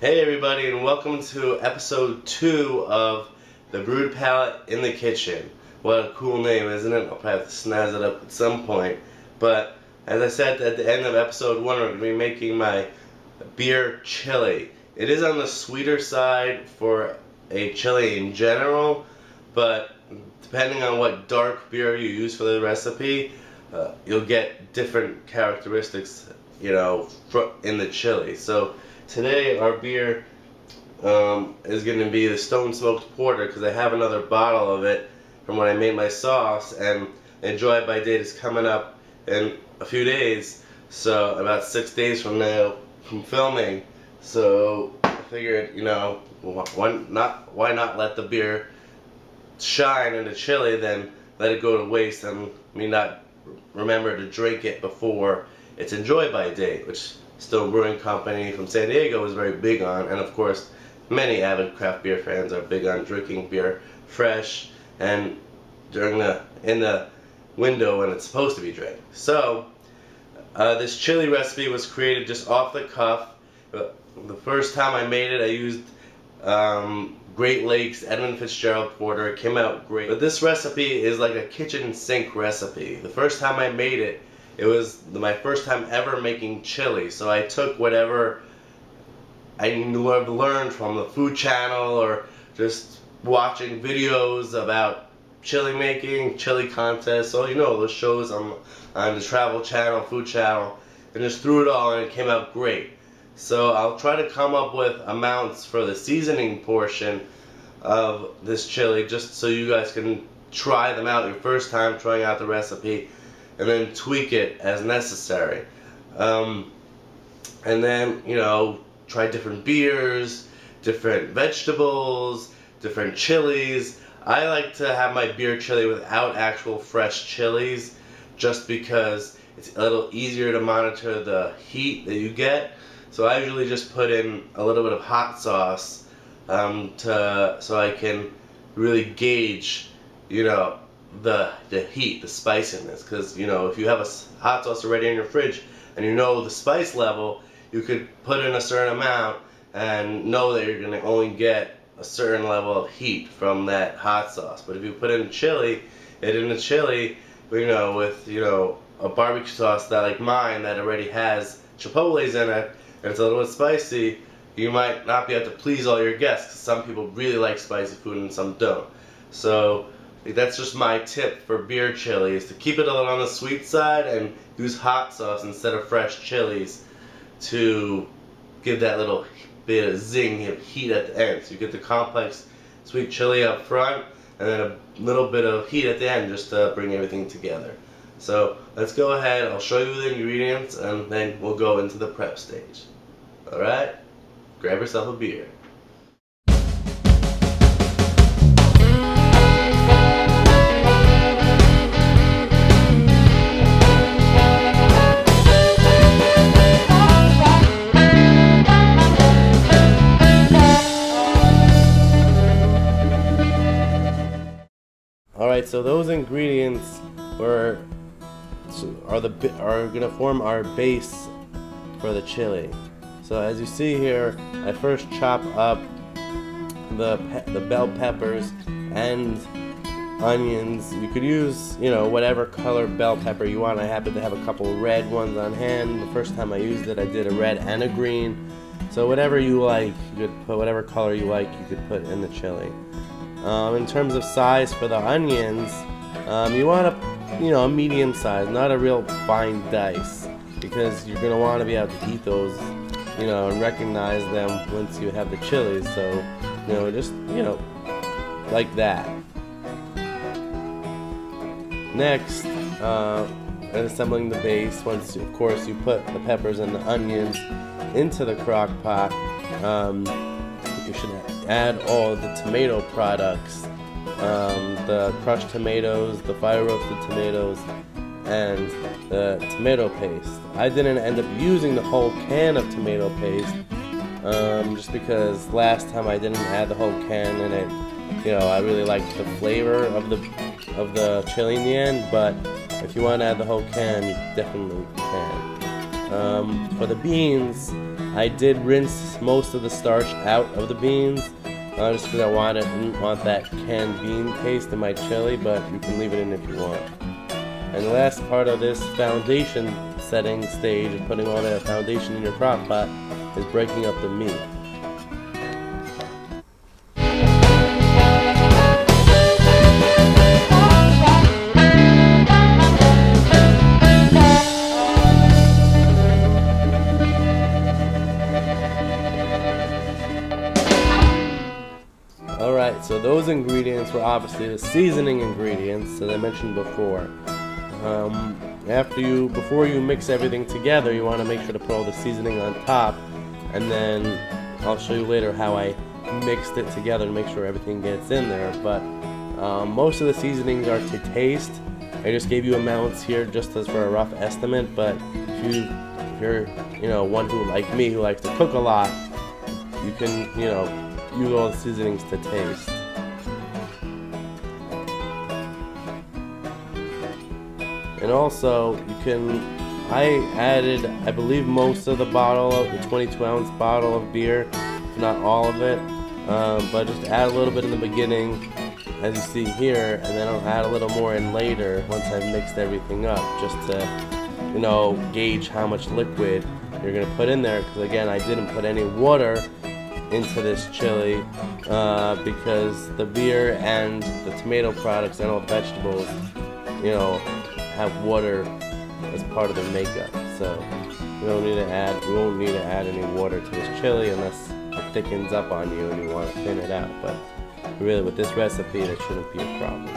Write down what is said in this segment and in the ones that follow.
Hey everybody, and welcome to episode 2 of the Brewed Palate in the Kitchen. What a cool name, isn't it? I'll probably have to snazz it up at some point. But as I said at the end of episode 1, we're going to be making my beer chili. It is on the sweeter side for a chili in general, but depending on what dark beer you use for the recipe, you'll get different characteristics, in the chili. So today our beer is going to be the Stone Smoked Porter, because I have another bottle of it from when I made my sauce, and the enjoy by date is coming up in a few days, so about 6 days from now from filming. So I figured, why not let the beer shine in the chili, then let it go to waste and me not remember to drink it before its enjoy by date, which Stone Brewing Company from San Diego is very big on, and of course many avid craft beer fans are big on drinking beer fresh and in the window when it's supposed to be drank. So this chili recipe was created just off the cuff. The first time I made it, I used Great Lakes Edmund Fitzgerald Porter. It came out great. But this recipe is like a kitchen sink recipe. The first time I made it, it was my first time ever making chili. So I took whatever I have learned from the Food Channel or just watching videos about chili making, chili contests, so those shows on the Travel Channel, Food Channel, and just threw it all and it came out great. So I'll try to come up with amounts for the seasoning portion of this chili, just so you guys can try them out your first time trying out the recipe, and then tweak it as necessary. And then, try different beers, different vegetables, different chilies. I like to have my beer chili without actual fresh chilies, just because it's a little easier to monitor the heat that you get. So I usually just put in a little bit of hot sauce so I can really gauge, the heat, the spiciness. Because if you have a hot sauce already in your fridge and the spice level, you could put in a certain amount and know that you're going to only get a certain level of heat from that hot sauce. But if you put in chili, with a barbecue sauce that, like mine, that already has chipotles in it, and it's a little bit spicy, you might not be able to please all your guests, because some people really like spicy food and some don't. So that's just my tip for beer chili, is to keep it a little on the sweet side and use hot sauce instead of fresh chilies to give that little bit of zing of heat at the end. So you get the complex sweet chili up front and then a little bit of heat at the end, just to bring everything together. So let's go ahead, I'll show you the ingredients, and then we'll go into the prep stage. Alright? Grab yourself a beer. Alright, so those ingredients are gonna form our base for the chili. So as you see here, I first chop up the bell peppers and onions. You could use whatever color bell pepper you want. I happen to have a couple red ones on hand. The first time I used it, I did a red and a green. So whatever you like, you could put whatever color you like, you could put in the chili. In terms of size for the onions, you want a medium size, not a real fine dice, because you're gonna want to be able to eat those, and recognize them once you have the chilies. So, just like that. Next, assembling the base. Once, of course, you put the peppers and the onions into the crock pot, you should add all the tomato products, the crushed tomatoes, the fire roasted tomatoes, and the tomato paste. I didn't end up using the whole can of tomato paste, just because last time I didn't add the whole can, and I really liked the flavor of the chili in the end. But if you want to add the whole can, you definitely can. For the beans, I did rinse most of the starch out of the beans, just because I didn't want that canned bean taste in my chili, but you can leave it in if you want. And the last part of this foundation setting stage of putting all that foundation in your crock pot is breaking up the meat. Alright, so those ingredients were obviously the seasoning ingredients that I mentioned before. Before you mix everything together, you want to make sure to put all the seasoning on top, and then I'll show you later how I mixed it together to make sure everything gets in there. But most of the seasonings are to taste. I just gave you amounts here just as for a rough estimate, but if you're one who, like me, who likes to cook a lot, you can use all the seasonings to taste. And also, I added, I believe, most of the 22-ounce bottle of beer, if not all of it, but just add a little bit in the beginning, as you see here, and then I'll add a little more in later once I've mixed everything up, just to, gauge how much liquid you're going to put in there, because again, I didn't put any water into this chili, because the beer and the tomato products and all the vegetables, have water as part of their makeup, so we won't need to add any water to this chili unless it thickens up on you and you want to thin it out. But really, with this recipe, that shouldn't be a problem.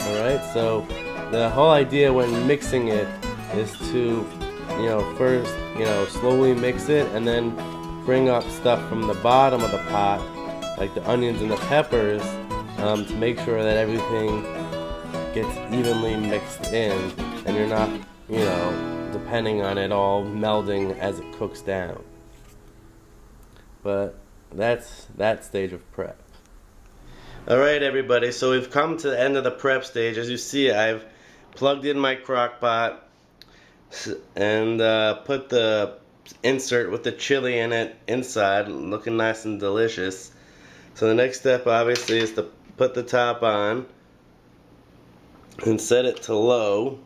Alright, so the whole idea when mixing it is to first slowly mix it and then bring up stuff from the bottom of the pot, like the onions and the peppers, to make sure that everything gets evenly mixed in and you're not, depending on it all melding as it cooks down. But that's that stage of prep. Alright everybody, so we've come to the end of the prep stage. As you see, I've plugged in my crock pot and put the insert with the chili in it inside, looking nice and delicious. So the next step obviously is to put the top on and set it to low,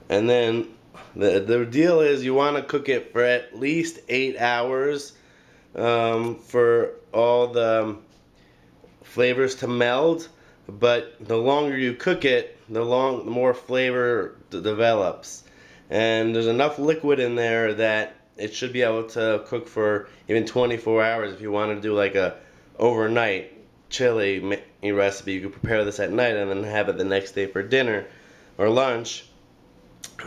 and then the deal is you want to cook it for at least 8 hours for all the flavors to meld, but the longer you cook it, the more flavor develops, and there's enough liquid in there that it should be able to cook for even 24 hours. If you want to do like a overnight chili recipe, you could prepare this at night and then have it the next day for dinner or lunch,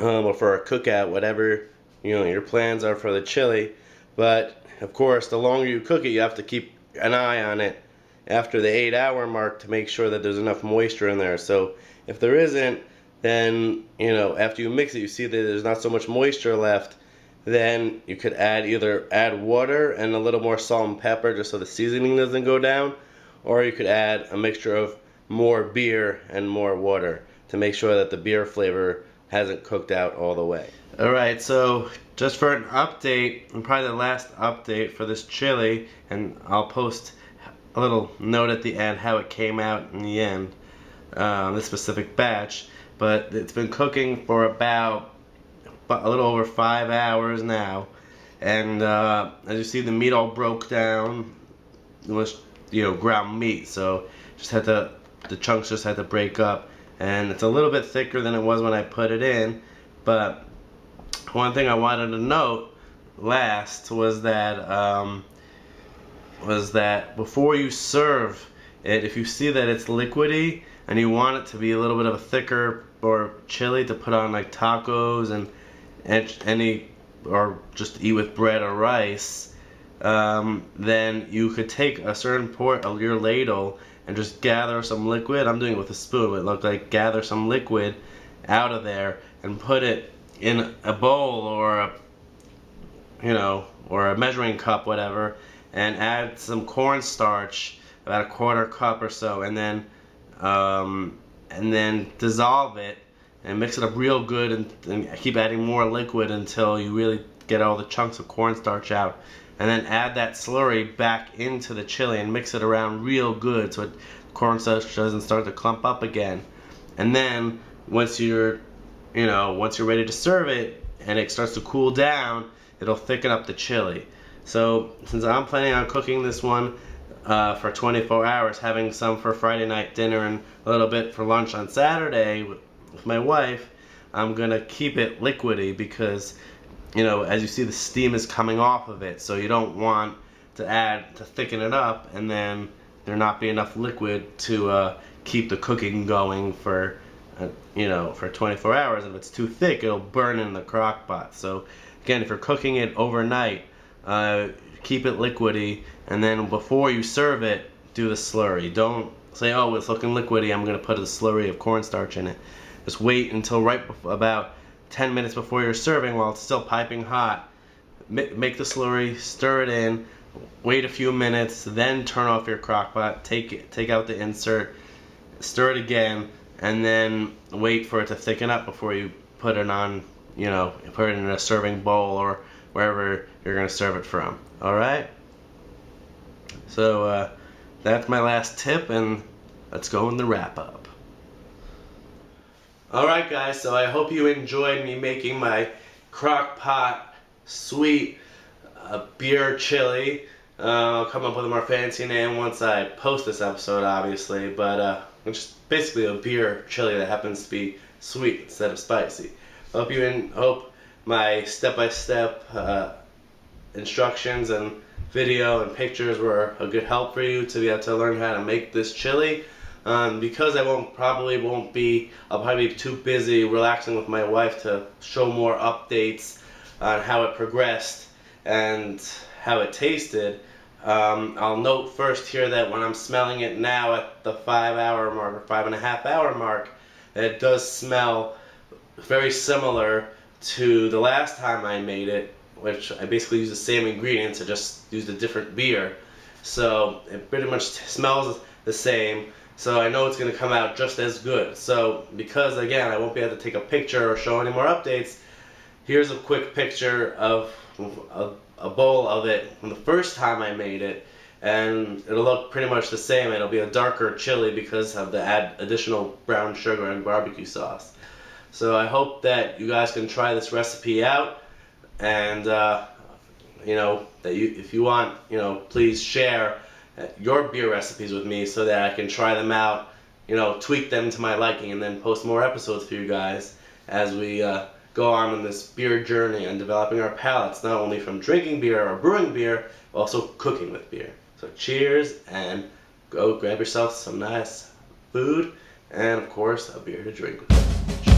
or for a cookout, whatever your plans are for the chili. But of course, the longer you cook it, you have to keep an eye on it after the 8-hour mark to make sure that there's enough moisture in there. So if there isn't, then after you mix it, you see that there's not so much moisture left, then you could either add water and a little more salt and pepper just so the seasoning doesn't go down, or you could add a mixture of more beer and more water to make sure that the beer flavor hasn't cooked out all the way. Alright, so just for an update, and probably the last update for this chili, and I'll post a little note at the end how it came out in the end, this specific batch, but it's been cooking for about a little over 5 hours now, and as you see, the meat all broke down. It was ground meat, so the chunks just had to break up, and it's a little bit thicker than it was when I put it in. But one thing I wanted to note last was that before you serve it, if you see that it's liquidy and you want it to be a little bit of a thicker or chili to put on like tacos and or just eat with bread or rice, then you could take a certain part of your ladle and just gather some liquid. I'm doing it with a spoon, but it looked like gather some liquid out of there and put it in a bowl or a measuring cup, whatever, and add some cornstarch, about a 1/4 cup or so, and then and then dissolve it and mix it up real good, and keep adding more liquid until you really get all the chunks of cornstarch out. And then add that slurry back into the chili and mix it around real good so cornstarch doesn't start to clump up again. And then once you're ready to serve it and it starts to cool down, it'll thicken up the chili. So since I'm planning on cooking this one for 24 hours, having some for Friday night dinner and a little bit for lunch on Saturday with my wife, I'm gonna keep it liquidy because, as you see, the steam is coming off of it, so you don't want to thicken it up and then there not be enough liquid to keep the cooking going for 24 hours. If it's too thick, it'll burn in the crock pot. So again, if you're cooking it overnight, keep it liquidy, and then before you serve it, do the slurry. Don't say, oh, it's looking liquidy, I'm gonna put a slurry of cornstarch in it. Just wait until about 10 minutes before you're serving, while it's still piping hot. Make the slurry, stir it in, wait a few minutes, then turn off your crock pot, take out the insert, stir it again, and then wait for it to thicken up before you put it on, put it in a serving bowl or wherever you're going to serve it from. Alright? So that's my last tip, and let's go in the wrap up. Alright guys, so I hope you enjoyed me making my crock pot sweet beer chili. I'll come up with a more fancy name once I post this episode, obviously, but it's just basically a beer chili that happens to be sweet instead of spicy. Hope my step-by-step instructions and video and pictures were a good help for you to be able to learn how to make this chili. Because I'll probably be too busy relaxing with my wife to show more updates on how it progressed and how it tasted. I'll note first here that when I'm smelling it now at the 5-hour mark or 5.5-hour mark, it does smell very similar to the last time I made it, which I basically used the same ingredients, I just used a different beer. So it pretty much smells the same, so I know it's going to come out just as good. So because, again, I won't be able to take a picture or show any more updates, here's a quick picture of a bowl of it from the first time I made it, and it'll look pretty much the same. It'll be a darker chili because of the additional brown sugar and barbecue sauce. So I hope that you guys can try this recipe out, and if you want, please share your beer recipes with me so that I can try them out, tweak them to my liking, and then post more episodes for you guys as we go on this beer journey and developing our palates, not only from drinking beer or brewing beer, but also cooking with beer. So cheers, and go grab yourself some nice food and, of course, a beer to drink with. Cheers.